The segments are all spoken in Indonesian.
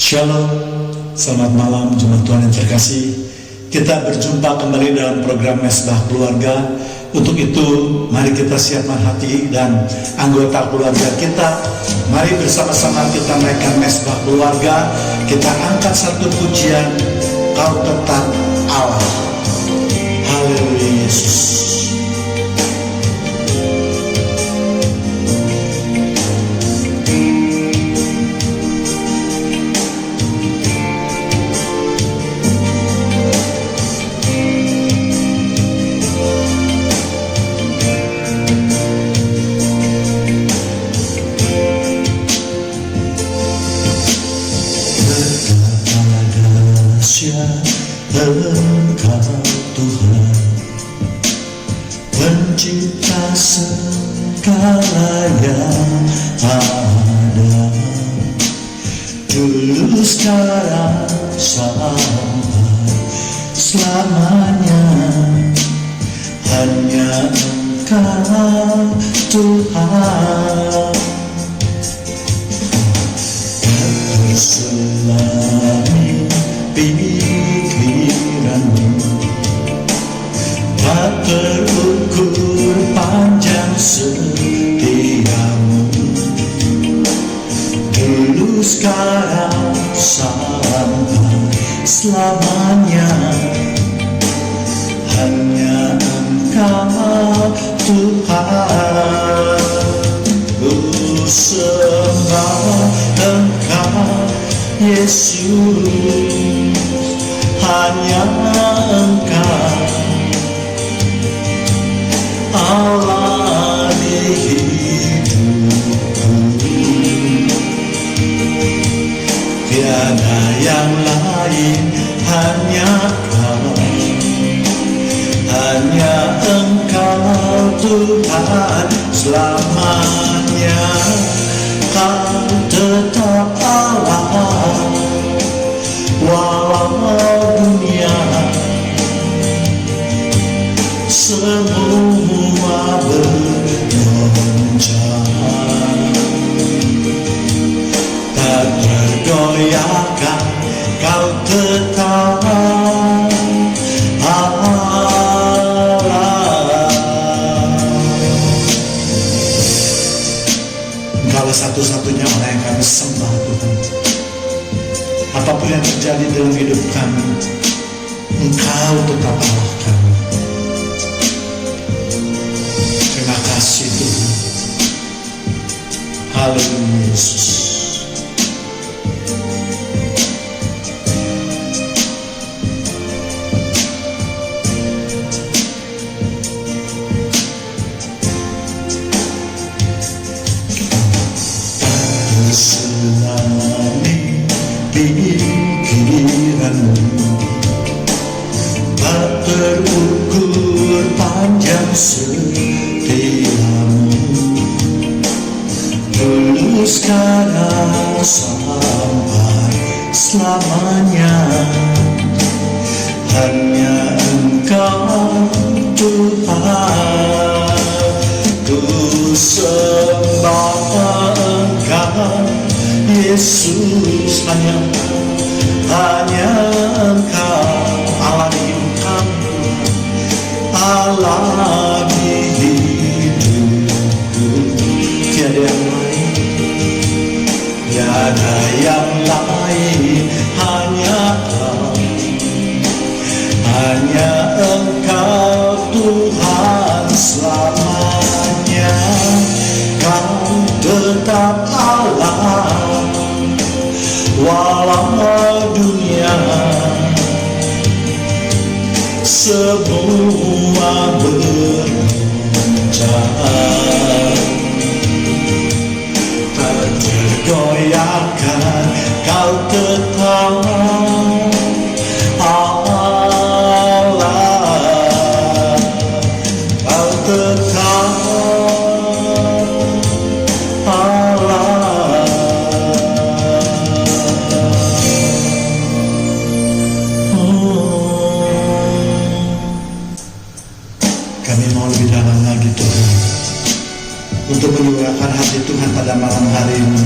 Shalom, selamat malam jemaat Tuhan yang terkasih. Kita berjumpa kembali dalam program Mesbah Keluarga. Untuk itu, mari kita siapkan hati dan anggota keluarga kita. Mari bersama-sama kita naikkan Mesbah Keluarga. Kita angkat satu pujian, Kau Tetap Allah. Haleluya Yesus. Engkau Tuhan, pencipta segala yang ada, dulu sekarang sampai selamanya. Hanya Engkau Tuhan yang terselami pikiranmu, tak terukur panjang setiamu, dulu sekarang sampai selamanya. Hanya Engkau Tuhan, ku sembah Engkau Yesus. Hanya Engkau Allah di hidupku, tiada yang lain, hanya Kau, hanya Engkau Tuhan selamanya. Kau tetap Allah, walau dunia semua bergoncang, tak tergoyahkan. Kau tetap Allah. Engkaulah satu-satunya orang yang kami sembah Tuhan. Apapun yang terjadi dalam hidup kami, Engkau tetap Allah kami. Terima kasih Tuhan. Haleluya Yesus. Selami pikiranmu, tak terukur panjang setiamu, dulu sekarang sampai selamanya. Hanya Engkau Tuhan, ku sembah Engkau Yesus. Hanya Engkau Allah di hidup kami, Allah di hidupku, tiada yang lain, tiada yang lain, hanya Kau, hanya Engkau Tuhan selamanya. Kau tetap Allah, walau dunia semua bergoncang, tak tergoyahkan. Kau tetap Allah, Kau tetap Allah. Kami mau lebih dalam lagi Tuhan, untuk menyuarakan hati Tuhan pada malam hari ini.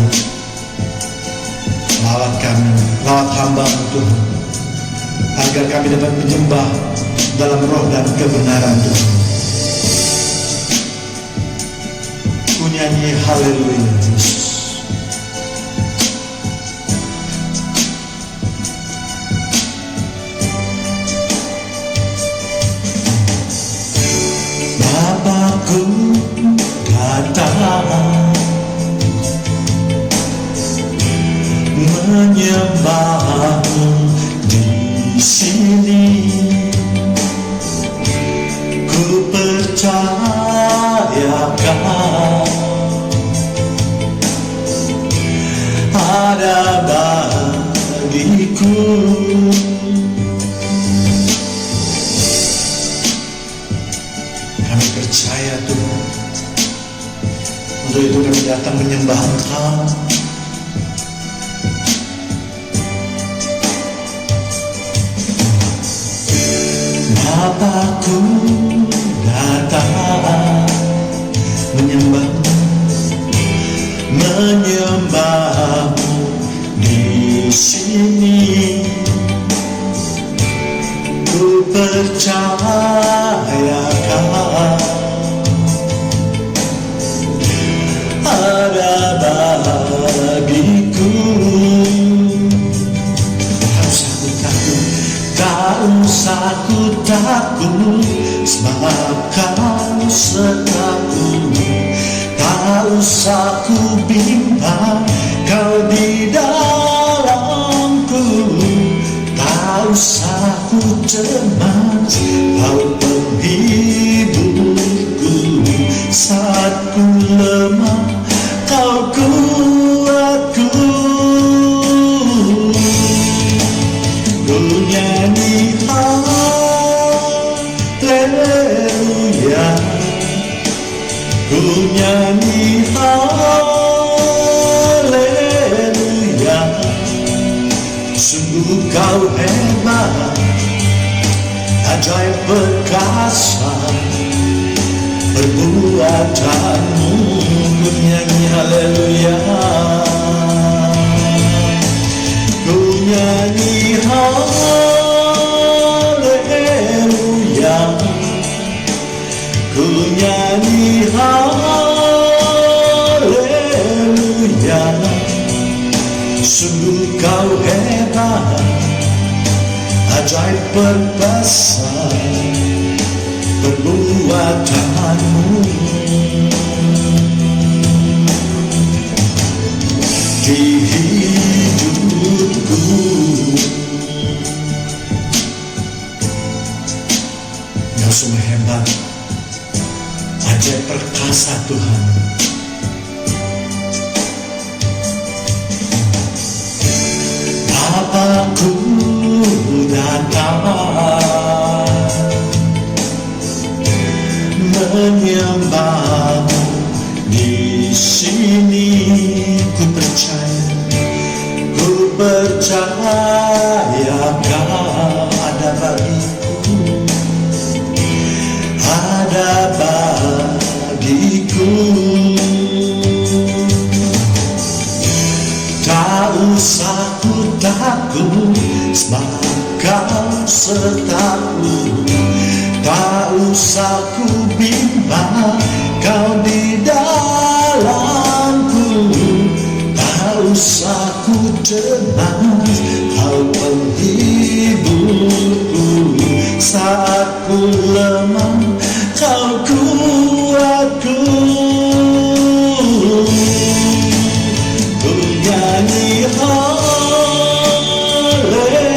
lawat kami, lawat hamba Tuhan, agar kami dapat menyembah dalam roh dan kebenaran Tuhan. Ku nyanyi haleluya Yesus. Bapakku datang menyembahmu di sini. Ku percayakan ada bagiku. Kami percaya Tuhan. Untuk itu kami datang menyembah Engkau. Bapakku datang menyembahmu, menyembahmu di sini. Ku percayakan ada bagiku. Tak usah ku takut, sebab Kau sertaku. Tak usah ku bimbang, Kau di dalamku. Tak usah ku cemas, Kau penghiburku. Saat ku lemah, Kau kuatku. Ku nyanyi haleluya, ku nyanyi haleluya. Sungguh Kau hebat, ajaib perkasa perbuatanmu. Ku nyanyi haleluya, ku nyanyi haleluya, ku nyanyi haleluya. Sungguh Kau hebat, ajaib perkasa perbuatanmu. Di hidupku Kau sungguh hebat, ajaib perkasa Tuhan. Bapakku datang menyembahmu di sini. Ku percayakan ada bagiku, ada bagiku. Tak usah ku takut, sebab Kau sertaku. Tak usah ku bimbang, Kau di dalamku. Tak usah ku cemas, Kau penghiburku. Saat ku lemah, Kau kuatku. Ku nyanyi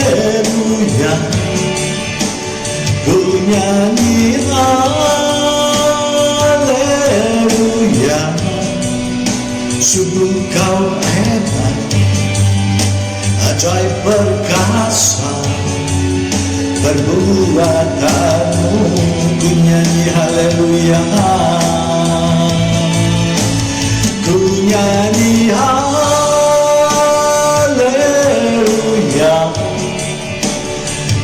haleluya, ku nyanyi haleluya. Sungguh Kau hebat, ajaib perkasa perbuatanmu. Ku nyanyi haleluya, ku nyanyi haleluya,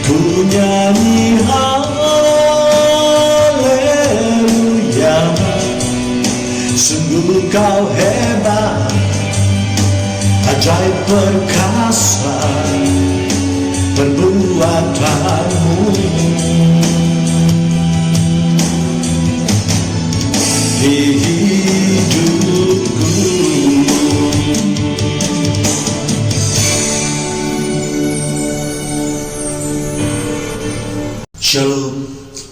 ku nyanyi haleluya. Sungguh Kau hebat, ajaib perkasa perbuatanmu di hidupku. Shalom,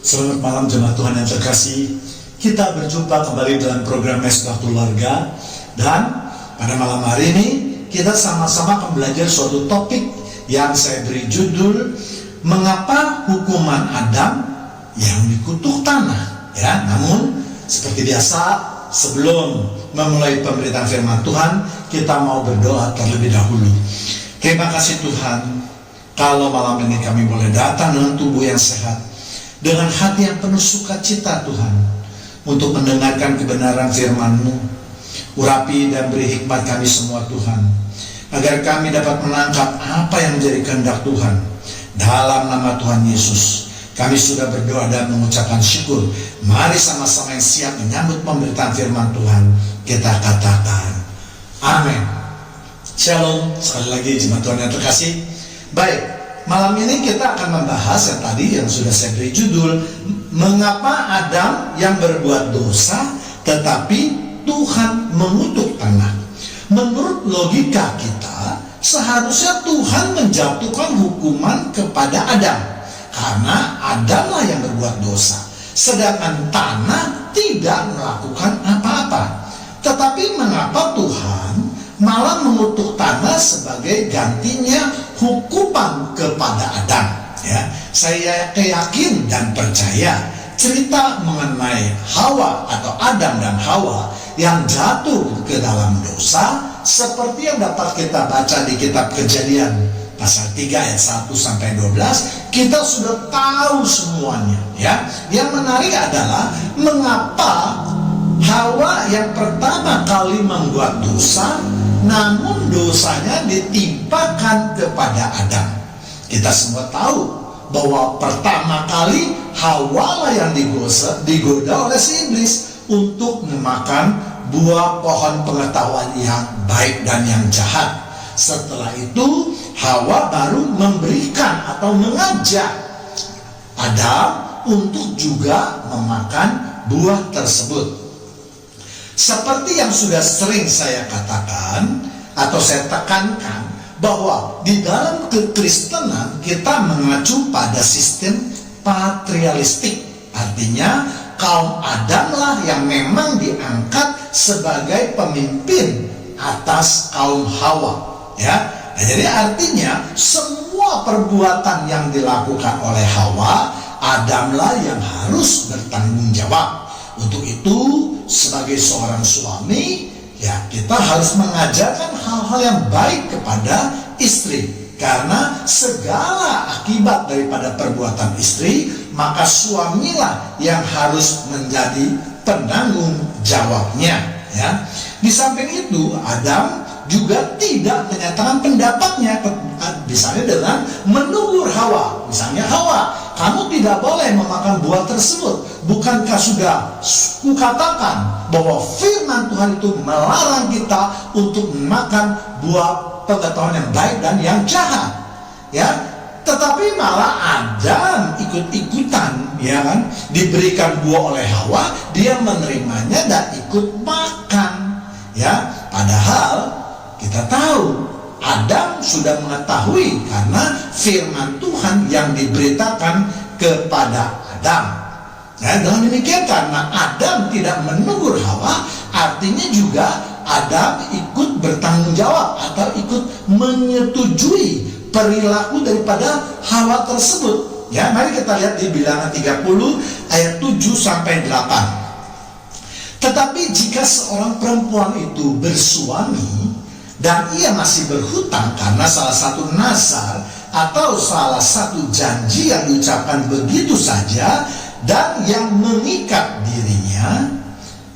selamat malam jemaat Tuhan yang terkasih. Kita berjumpa kembali dalam program Mesbah Keluarga. Dan pada malam hari ini kita sama-sama akan belajar suatu topik yang saya beri judul Mengapa Hukuman Adam yang Dikutuk Tanah. Ya, namun seperti biasa sebelum memulai pemberitaan firman Tuhan, kita mau berdoa terlebih dahulu. Terima kasih Tuhan, kalau malam ini kami boleh datang dengan tubuh yang sehat, dengan hati yang penuh sukacita Tuhan, untuk mendengarkan kebenaran firman-Mu. Urapi dan beri hikmat kami semua Tuhan, agar kami dapat menangkap apa yang menjadi kehendak Tuhan. Dalam nama Tuhan Yesus, kami sudah berdoa dan mengucapkan syukur. Mari sama-sama yang siap menyambut pemberitaan firman Tuhan, kita katakan amin. Shalom, sekali lagi jemaat Tuhan yang terkasih. Baik, malam ini kita akan membahas yang tadi yang sudah saya beri judul, Mengapa Adam yang berbuat dosa tetapi Tuhan mengutuk tanah. Menurut logika kita, seharusnya Tuhan menjatuhkan hukuman kepada Adam, karena Adamlah yang berbuat dosa, sedangkan tanah tidak melakukan apa-apa. Tetapi mengapa Tuhan malah mengutuk tanah sebagai gantinya hukuman kepada Adam? Ya, saya yakin dan percaya cerita mengenai Hawa atau Adam dan Hawa yang jatuh ke dalam dosa seperti yang dapat kita baca di kitab Kejadian pasal 3 ayat 1 sampai 12, kita sudah tahu semuanya, ya. Yang menarik adalah mengapa Hawa yang pertama kali membuat dosa, namun dosanya ditimpakan kepada Adam. Kita semua tahu bahwa pertama kali Hawa lah yang digoda oleh si iblis untuk memakan buah pohon pengetahuan yang baik dan yang jahat. Setelah itu Hawa baru memberikan atau mengajak Adam untuk juga memakan buah tersebut. Seperti yang sudah sering saya katakan atau saya tekankan, bahwa di dalam kekristenan kita mengacu pada sistem patrialistik. Artinya kaum Adamlah yang memang diangkat sebagai pemimpin atas kaum Hawa, ya. Nah, jadi artinya semua perbuatan yang dilakukan oleh Hawa, Adamlah yang harus bertanggung jawab. Untuk itu sebagai seorang suami, ya, kita harus mengajarkan hal-hal yang baik kepada istri, karena segala akibat daripada perbuatan istri, maka suamilah yang harus menjadi penanggung jawabnya, ya. Di samping itu Adam juga tidak menyatakan pendapatnya, misalnya dengan menegur Hawa. Misalnya, Hawa, kamu tidak boleh memakan buah tersebut. Bukankah sudah kukatakan bahwa firman Tuhan itu melarang kita untuk memakan buah pengetahuan yang baik dan yang jahat, ya. Tetapi malah Adam ikut-ikutan, ya kan, diberikan buah oleh Hawa, dia menerimanya dan ikut makan, ya. Padahal kita tahu Adam sudah mengetahui karena firman Tuhan yang diberitakan kepada Adam. Ya, dengan demikian karena Adam tidak menegur Hawa, artinya juga Adam ikut bertanggung jawab atau ikut menyetujui perilaku daripada Hawa tersebut. Ya, mari kita lihat di Bilangan 30 ayat 7 sampai 8. Tetapi jika seorang perempuan itu bersuami dan ia masih berhutang karena salah satu nazar atau salah satu janji yang diucapkan begitu saja, dan yang mengikat dirinya,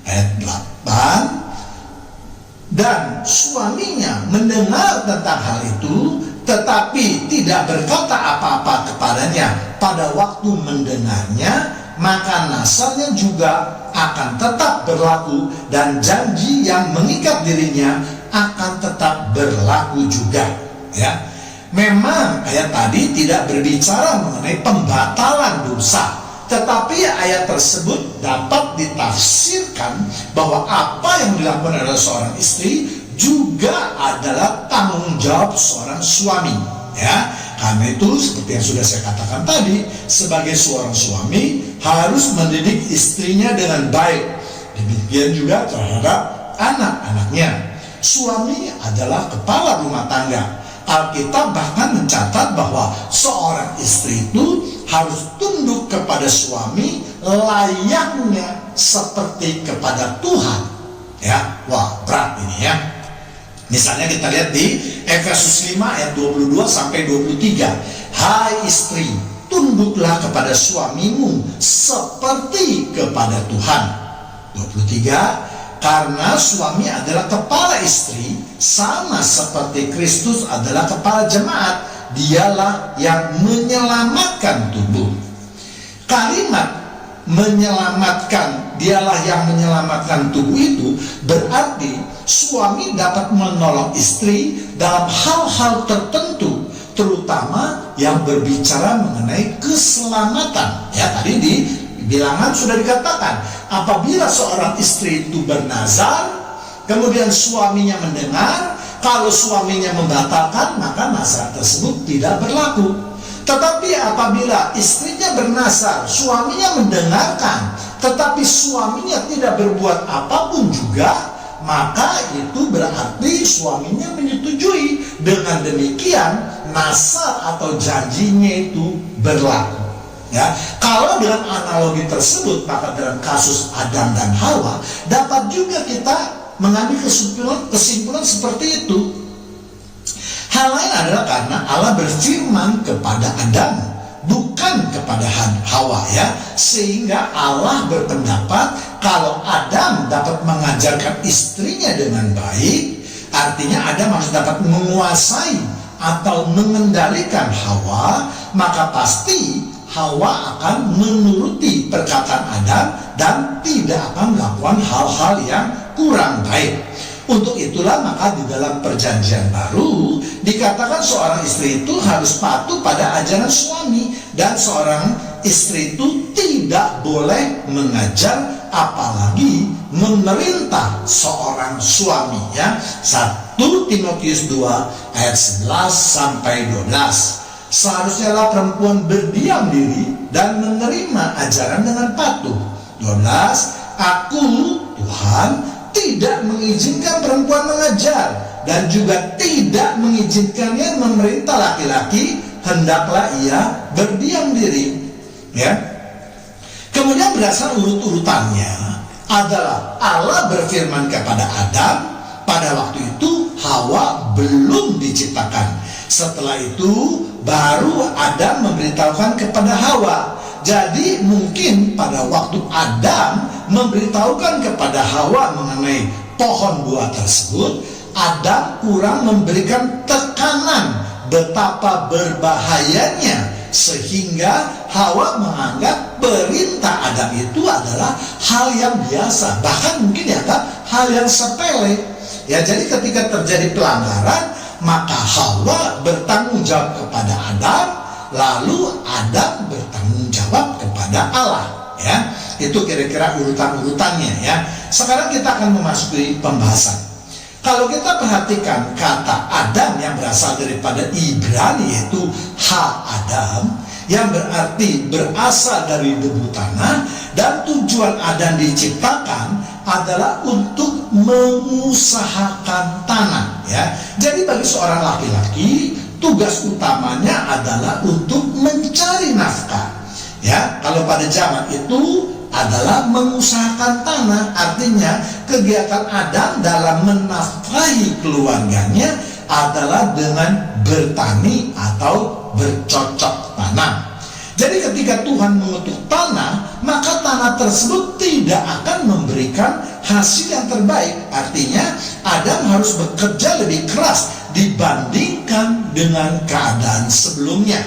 ayat 8, dan suaminya mendengar tentang hal itu tetapi tidak berkata apa-apa kepadanya pada waktu mendengarnya, maka nazarnya juga akan tetap berlaku dan janji yang mengikat dirinya akan tetap berlaku juga, ya. Memang ayat tadi tidak berbicara mengenai pembatalan dosa, tetapi ayat tersebut dapat ditafsirkan bahwa apa yang dilakukan oleh seorang istri juga adalah tanggung jawab seorang suami, ya. Karena itu seperti yang sudah saya katakan tadi, sebagai seorang suami harus mendidik istrinya dengan baik. Demikian juga terhadap anak-anaknya. Suami adalah kepala rumah tangga. Alkitab bahkan mencatat bahwa seorang istri itu harus tunduk kepada suami layaknya seperti kepada Tuhan. Ya, wah berat ini ya. Misalnya kita lihat di Efesus 5 ayat 22 sampai 23. Hai istri, tunduklah kepada suamimu seperti kepada Tuhan. 23. Karena suami adalah kepala istri, sama seperti Kristus adalah kepala jemaat. Dialah yang menyelamatkan tubuh. Kalimat menyelamatkan, dialah yang menyelamatkan tubuh itu berarti suami dapat menolong istri dalam hal-hal tertentu, terutama yang berbicara mengenai keselamatan. Ya, tadi di bilangan sudah dikatakan, apabila seorang istri itu bernazar, kemudian suaminya mendengar, kalau suaminya membatalkan, maka nazar tersebut tidak berlaku. Tetapi apabila istrinya bernazar, suaminya mendengarkan, tetapi suaminya tidak berbuat apapun juga, maka itu berarti suaminya menyetujui. Dengan demikian, nazar atau janjinya itu berlaku. Ya, kalau dengan analogi tersebut, maka dalam kasus Adam dan Hawa dapat juga kita mengambil kesimpulan seperti itu. Hal lain adalah karena Allah berfirman kepada Adam, bukan kepada Hawa, ya, sehingga Allah berpendapat kalau Adam dapat mengajarkan istrinya dengan baik, artinya Adam harus dapat menguasai atau mengendalikan Hawa, maka pasti Hawa akan menuruti perkataan Adam dan tidak akan melakukan hal-hal yang kurang baik. Untuk itulah maka di dalam perjanjian baru dikatakan seorang istri itu harus patuh pada ajaran suami, dan seorang istri itu tidak boleh mengajar apalagi memerintah seorang suami, ya. 1 Timotius 2 ayat 11 sampai 12. Seharusnya perempuan berdiam diri dan menerima ajaran dengan patuh. 12. Aku, Tuhan, tidak mengizinkan perempuan mengajar dan juga tidak mengizinkannya memerintah laki-laki, hendaklah ia berdiam diri. Ya. Kemudian berdasar urut-urutannya adalah Allah berfirman kepada Adam, pada waktu itu Hawa belum diciptakan. Setelah itu baru Adam memberitahukan kepada Hawa. Jadi mungkin pada waktu Adam memberitahukan kepada Hawa mengenai pohon buah tersebut, Adam kurang memberikan tekanan betapa berbahayanya, sehingga Hawa menganggap perintah Adam itu adalah hal yang biasa, bahkan mungkin dianggap hal yang sepele. Ya, jadi ketika terjadi pelanggaran, maka Hawa bertanggung jawab kepada Adam, lalu Adam bertanggung jawab kepada Allah. Ya, itu kira-kira urutan-urutannya. Ya, sekarang kita akan memasuki pembahasan. Kalau kita perhatikan kata Adam yang berasal daripada Ibrani, yaitu Ha-Adam, yang berarti berasal dari debu tanah, dan tujuan Adam diciptakan adalah untuk mengusahakan tanah. Ya, jadi bagi seorang laki-laki tugas utamanya adalah untuk mencari nafkah. Ya, kalau pada zaman itu adalah mengusahakan tanah, artinya kegiatan Adam dalam menafkahi keluarganya adalah dengan bertani atau bercocok tanam. Jadi ketika Tuhan mengutuk tanah, maka tanah tersebut tidak akan memberikan hasil yang terbaik. Artinya Adam harus bekerja lebih keras dibandingkan dengan keadaan sebelumnya.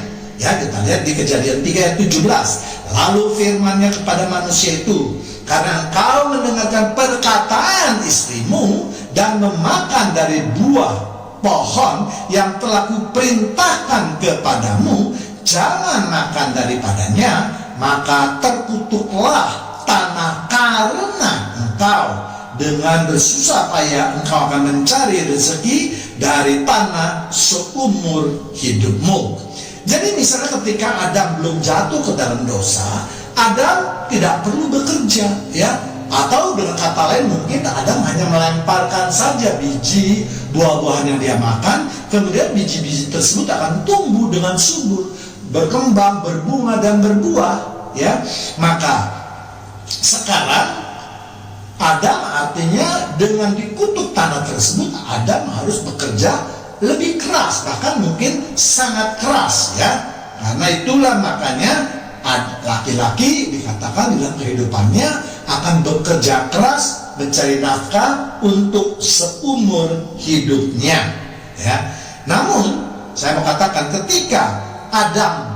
Ya, kita lihat di Kejadian 3 ayat 17. Lalu firman-Nya kepada manusia itu, karena engkau mendengarkan perkataan istrimu dan dan memakan dari buah pohon yang telah kuperintahkan kepadamu, jangan makan daripadanya, maka terkutuklah tanah karena engkau. Dengan bersusah payah engkau akan mencari rezeki dari tanah seumur hidupmu. Jadi misalnya ketika Adam belum jatuh ke dalam dosa, Adam tidak perlu bekerja, ya. Atau dengan kata lain mungkin Adam hanya melemparkan saja biji buah-buahan yang dia makan, kemudian biji-biji tersebut akan tumbuh dengan subur, berkembang, berbunga dan berbuah, ya. Maka sekarang Adam artinya dengan dikutuk tanah tersebut, Adam harus bekerja lebih keras, bahkan mungkin sangat keras, ya. Karena itulah makanya laki-laki dikatakan dalam kehidupannya akan bekerja keras mencari nafkah untuk seumur hidupnya, ya. Namun saya mau katakan ketika Adam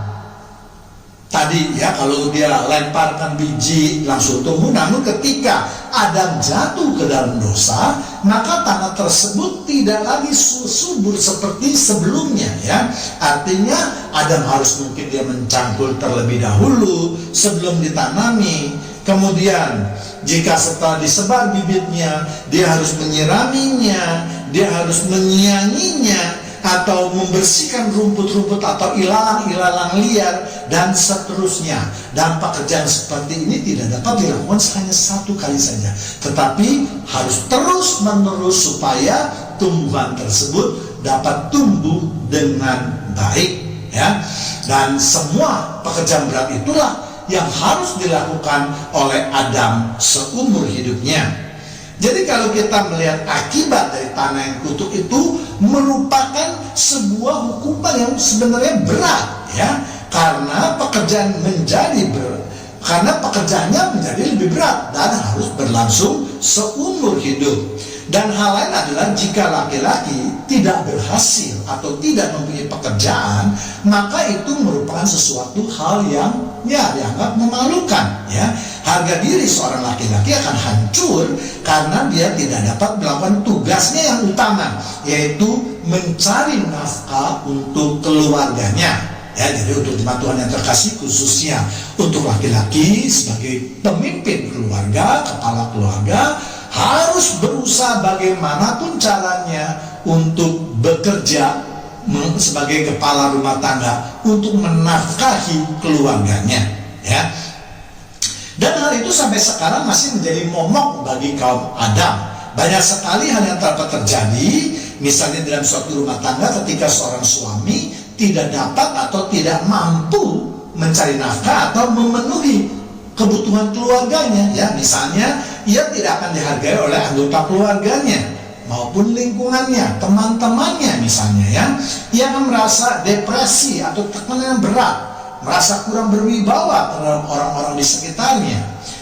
tadi, ya, kalau dia lemparkan biji langsung tumbuh, namun ketika Adam jatuh ke dalam dosa, maka tanah tersebut tidak lagi subur seperti sebelumnya, ya. Artinya Adam harus mungkin dia mencangkul terlebih dahulu sebelum ditanami. Kemudian jika setelah disebar bibitnya, dia harus menyiraminya, dia harus menyianginya, atau membersihkan rumput-rumput atau ilalang-ilalang liar dan seterusnya. Dan pekerjaan seperti ini tidak dapat dilakukan hanya satu kali saja, tetapi harus terus-menerus supaya tumbuhan tersebut dapat tumbuh dengan baik, ya. Dan semua pekerjaan berat itulah yang harus dilakukan oleh Adam seumur hidupnya. Jadi kalau kita melihat akibat dari tanah yang kutuk itu merupakan sebuah hukuman yang sebenarnya berat, ya, karena pekerjaannya menjadi lebih berat dan harus berlangsung seumur hidup. Dan hal lain adalah jika laki-laki tidak berhasil atau tidak mempunyai pekerjaan, maka itu merupakan sesuatu hal yang, ya, dianggap memalukan, ya. Harga diri seorang laki-laki akan hancur karena dia tidak dapat melakukan tugasnya yang utama, yaitu mencari nafkah untuk keluarganya, ya. Jadi untuk jemaat Tuhan yang terkasih, khususnya untuk laki-laki sebagai pemimpin keluarga, kepala keluarga, harus berusaha bagaimanapun caranya untuk bekerja sebagai kepala rumah tangga untuk menafkahi keluarganya, ya. Dan hal itu sampai sekarang masih menjadi momok bagi kaum Adam. Banyak sekali hal yang dapat terjadi, misalnya dalam suatu rumah tangga ketika seorang suami tidak dapat atau tidak mampu mencari nafkah atau memenuhi kebutuhan keluarganya, ya. Misalnya ia tidak akan dihargai oleh anggota keluarganya maupun lingkungannya, teman-temannya misalnya, ya. Ia akan merasa depresi atau tekanan berat, merasa kurang berwibawa terhadap orang-orang di sekitarnya.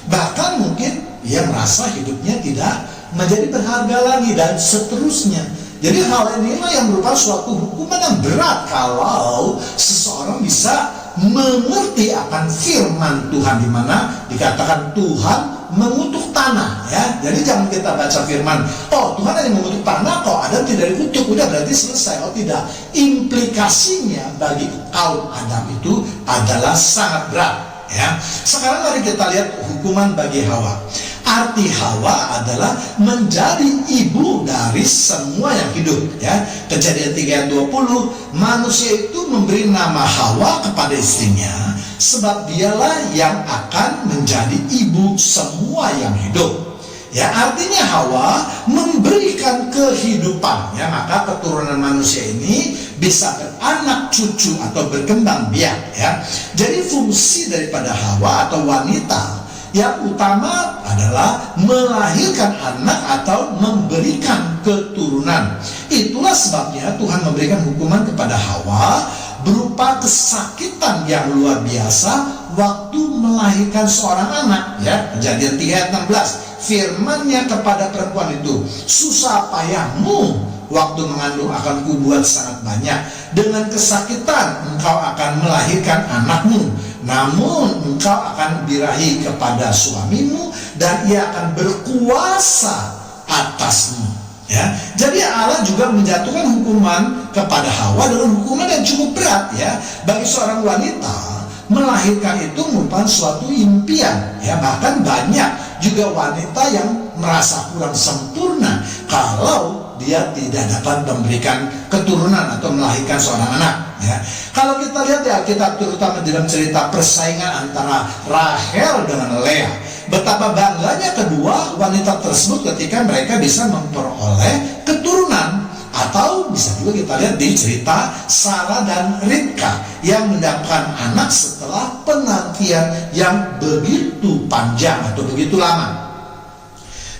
Bahkan mungkin ia merasa hidupnya tidak menjadi berharga lagi dan seterusnya. Jadi hal inilah yang merupakan suatu hukuman yang berat kalau seseorang bisa mengerti akan firman Tuhan, di mana dikatakan Tuhan mengutuk tanah, ya. Jadi jangan kita baca firman, oh Tuhan hanya mengutuk tanah kok, Adam tidak dikutuk, udah berarti selesai. Oh tidak, implikasinya bagi kaum Adam itu adalah sangat berat, ya. Sekarang mari kita lihat hukuman bagi Hawa. Arti Hawa adalah menjadi ibu dari semua yang hidup, ya. Kejadian 3 ayat 20, manusia itu memberi nama Hawa kepada istrinya sebab dialah yang akan menjadi ibu semua yang hidup. Ya, artinya Hawa memberikan kehidupan, ya, maka keturunan manusia ini bisa beranak cucu atau berkembang biak, ya. Jadi fungsi daripada Hawa atau wanita yang utama adalah melahirkan anak atau memberikan keturunan. Itulah sebabnya Tuhan memberikan hukuman kepada Hawa berupa kesakitan yang luar biasa waktu melahirkan seorang anak, ya. Kejadian 3 ayat 16, firman-Nya kepada perempuan itu, susah payahmu waktu mengandung akan kubuat sangat banyak, dengan kesakitan engkau akan melahirkan anakmu, namun engkau akan birahi kepada suamimu dan ia akan berkuasa atasmu. Ya, jadi Allah juga menjatuhkan hukuman kepada Hawa dengan hukuman yang cukup berat ya. Bagi seorang wanita, melahirkan itu merupakan suatu impian ya. Bahkan banyak juga wanita yang merasa kurang sempurna kalau dia tidak dapat memberikan keturunan atau melahirkan seorang anak ya. Kalau kita lihat di Alkitab, terutama dalam cerita persaingan antara Rahel dengan Lea, betapa bangganya kedua wanita tersebut ketika mereka bisa memperoleh keturunan. Atau bisa juga kita lihat di cerita Sarah dan Ribka yang mendapatkan anak setelah penantian yang begitu panjang atau begitu lama.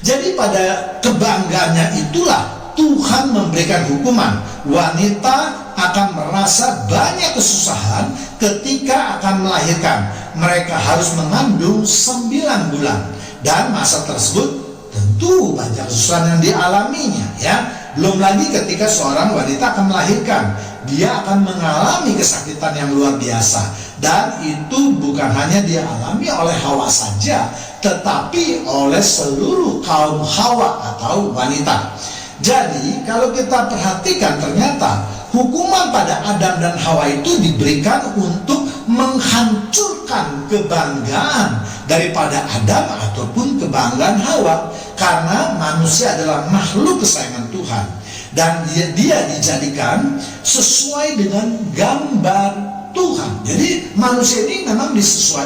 Jadi pada kebanggaannya itulah Tuhan memberikan hukuman. Wanita akan merasa banyak kesusahan ketika akan melahirkan. Mereka harus mengandung 9 bulan. Dan masa tersebut tentu banyak kesusahan yang dialaminya ya. Belum lagi ketika seorang wanita akan melahirkan, dia akan mengalami kesakitan yang luar biasa. Dan itu bukan hanya dialami oleh Hawa saja, tetapi oleh seluruh kaum Hawa atau wanita. Jadi kalau kita perhatikan, ternyata hukuman pada Adam dan Hawa itu diberikan untuk menghancurkan kebanggaan daripada Adam ataupun kebanggaan Hawa. Karena manusia adalah makhluk kesayangan Tuhan, dan dia dijadikan sesuai dengan gambar Tuhan. Jadi manusia ini memang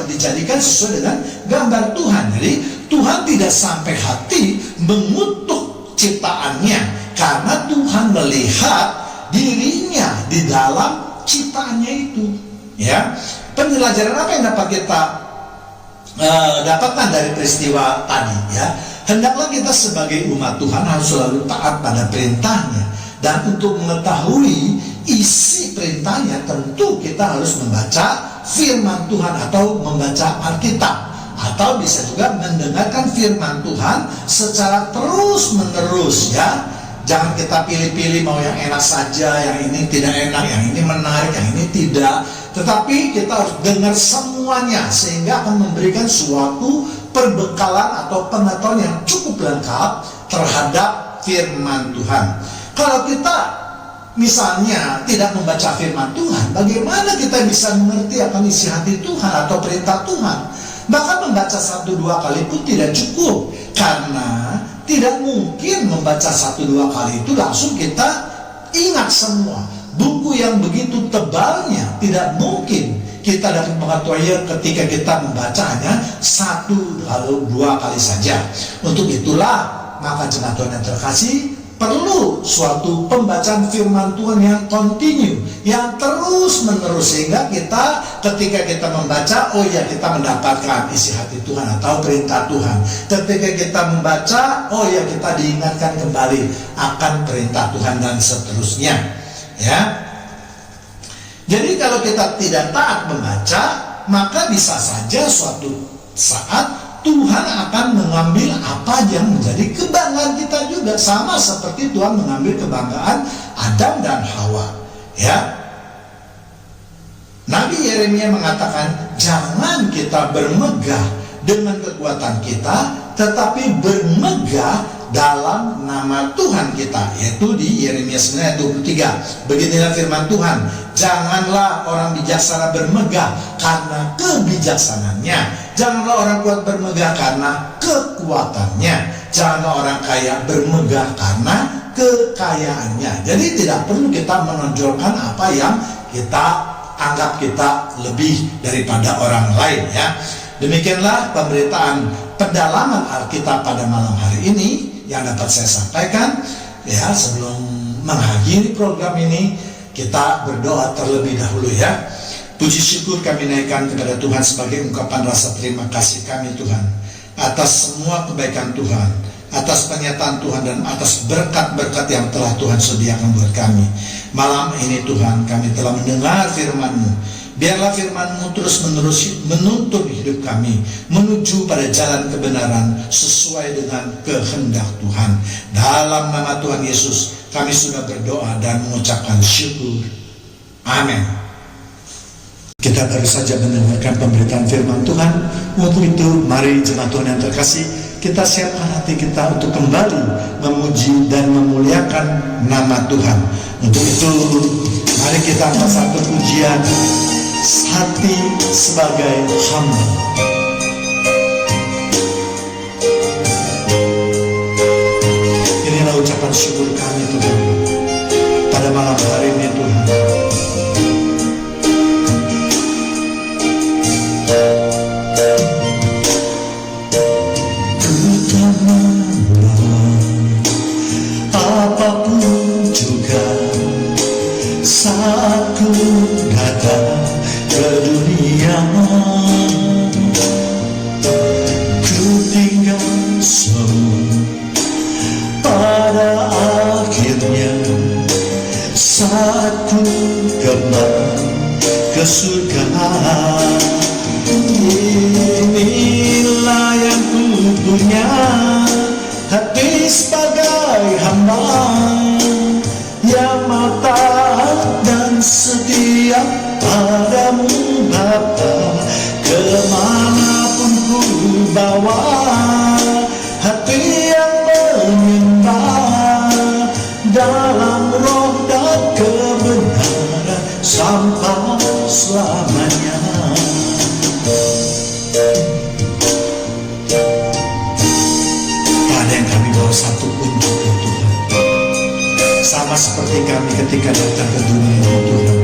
dijadikan sesuai dengan gambar Tuhan. Jadi Tuhan tidak sampai hati mengutuk ciptaannya, karena Tuhan melihat dirinya di dalam ciptaannya itu ya. Penjelajaran apa yang dapat kita dapatkan dari peristiwa tadi ya? Hendaklah kita sebagai umat Tuhan harus selalu taat pada perintahnya. Dan untuk mengetahui isi perintahnya, tentu kita harus membaca firman Tuhan atau membaca Alkitab. Atau bisa juga mendengarkan firman Tuhan secara terus menerus ya. Jangan kita pilih-pilih mau yang enak saja, yang ini tidak enak, yang ini menarik, yang ini tidak. Tetapi kita harus dengar semuanya, sehingga akan memberikan suatu perbekalan atau pengetahuan yang cukup lengkap terhadap firman Tuhan. Kalau kita misalnya tidak membaca firman Tuhan, bagaimana kita bisa mengerti akan isi hati Tuhan atau perintah Tuhan? Bahkan membaca 1-2 kali pun tidak cukup, karena tidak mungkin membaca 1-2 kali itu langsung kita ingat semua. Buku yang begitu tebalnya tidak mungkin kita dapat mengetahui ketika kita membaca hanya 1-2 kali saja. Untuk itulah maka jemaat Tuhan yang terkasih, perlu suatu pembacaan firman Tuhan yang kontinu, yang terus menerus, sehingga kita ketika kita membaca, oh ya, kita mendapatkan isi hati Tuhan atau perintah Tuhan. Ketika kita membaca, oh ya, kita diingatkan kembali akan perintah Tuhan, dan seterusnya ya. Jadi kalau kita tidak taat membaca, maka bisa saja suatu saat Tuhan akan mengambil apa yang menjadi kebanggaan kita juga, sama seperti Tuhan mengambil kebanggaan Adam dan Hawa ya. Nabi Yeremia mengatakan, jangan kita bermegah dengan kekuatan kita, tetapi bermegah dalam nama Tuhan kita, yaitu di Yeremia 9 ayat 23. Beginilah firman Tuhan, janganlah orang bijaksana bermegah karena kebijaksanaannya, janganlah orang kuat bermegah karena kekuatannya, janganlah orang kaya bermegah karena kekayaannya. Jadi tidak perlu kita menonjolkan apa yang kita anggap kita lebih daripada orang lain ya. Demikianlah pemberitaan pendalaman Alkitab pada malam hari ini yang dapat saya sampaikan ya. Sebelum mengakhiri program ini, kita berdoa terlebih dahulu ya. Puji syukur kami naikkan kepada Tuhan sebagai ungkapan rasa terima kasih kami Tuhan atas semua kebaikan Tuhan, atas pernyataan Tuhan, dan atas berkat-berkat yang telah Tuhan sediakan buat kami. Malam ini Tuhan, kami telah mendengar firman-Mu. Biarlah firman-Mu terus-menerus menuntun hidup kami menuju pada jalan kebenaran sesuai dengan kehendak Tuhan. Dalam nama Tuhan Yesus kami sudah berdoa dan mengucapkan syukur. Amin. Kita baru saja mendengarkan pemberitaan firman Tuhan. Untuk itu, mari jemaat Tuhan yang terkasih, kita siapkan hati kita untuk kembali memuji dan memuliakan nama Tuhan. Untuk itu, mari kita angkat satu pujian, hati sebagai hamba. Inilah ucapan syukur kami Tuhan pada malam hari ini Tuhan. Apapun juga saat ku datang ke dunia, ku tinggal semua pada akhirnya saat ku kembali ke surga. Inilah yang ku punya, hati sebagai hamba yang mata dan setia padamu Bapa. Kemanapun ku bawa, hati yang menyembah dalam roh dan kebenaran sampai selamanya. Satu pun juga Tuhan, sama seperti kami ketika datang ke dunia ini Tuhan.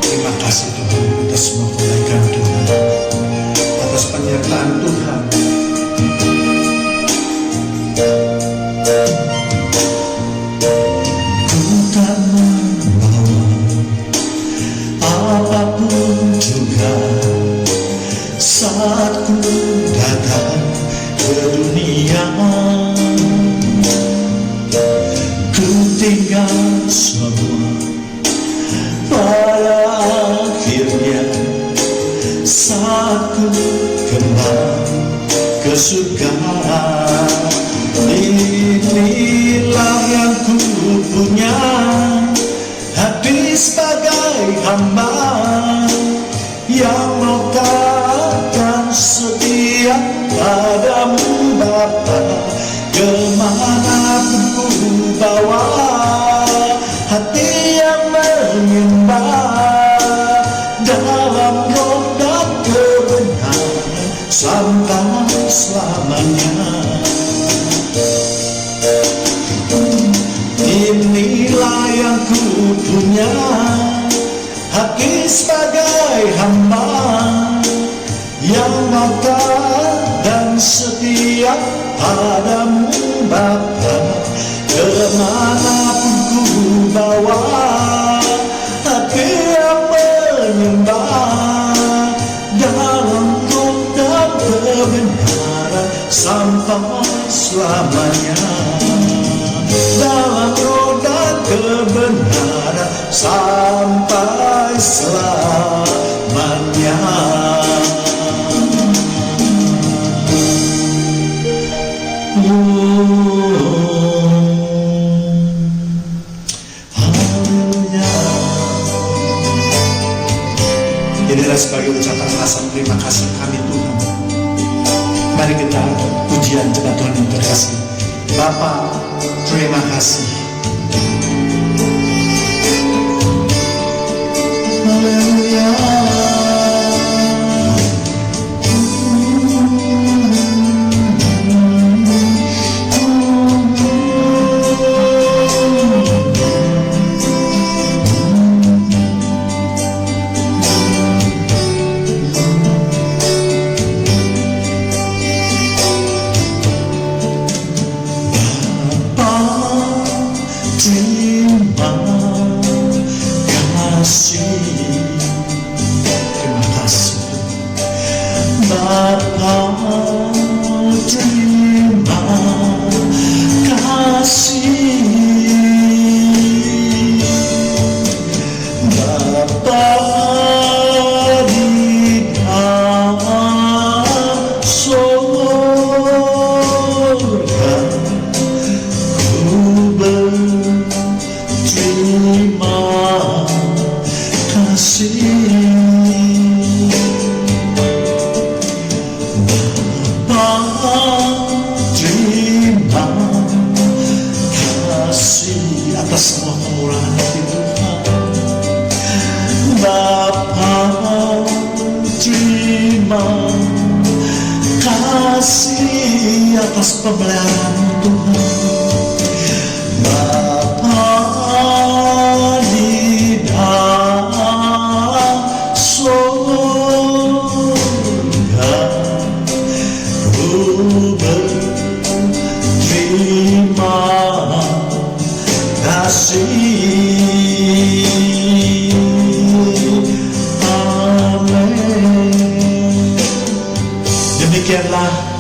Terima kasih Tuhan atas semua kebaikan Tuhan, atas penyertaan Tuhan. Ku tak membawa apapun juga saat ku datang ke dunia, ku tinggal semua pada akhirnya saat ku kembali ke surga. Inilah yang ku punya, hati sebagai hamba yang mengatakan setia padamu Bapa. Kemanapun ku bawa, hati yang menyembah dalam roh dan kebenaran sampai selamanya. Inilah yang ku punya, hati sebagai hamba yang mata dan setia padamu Bapa. Kemanapun ku bawa, hati yang menyembah dalam roh dan kebenaran sampai selamanya. Dalam roh dan kebenaran sampai selamanya. Inilah sebagai ucapan rasa terima kasih kami Tuhan. Mari kita pujian kepada Tuhan yang terkasih. Bapa, terima kasih. Haleluya. Terima kasih. atas pemeliharaan Tuhan. Bapa di dalam surga, ku berterima kasih. Amin. Demikianlah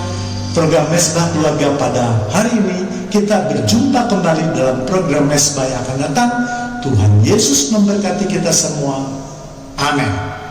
program Mesbah Keluarga pada hari ini. Kita berjumpa kembali dalam program Mesbah yang akan datang. Tuhan Yesus memberkati kita semua. Amin.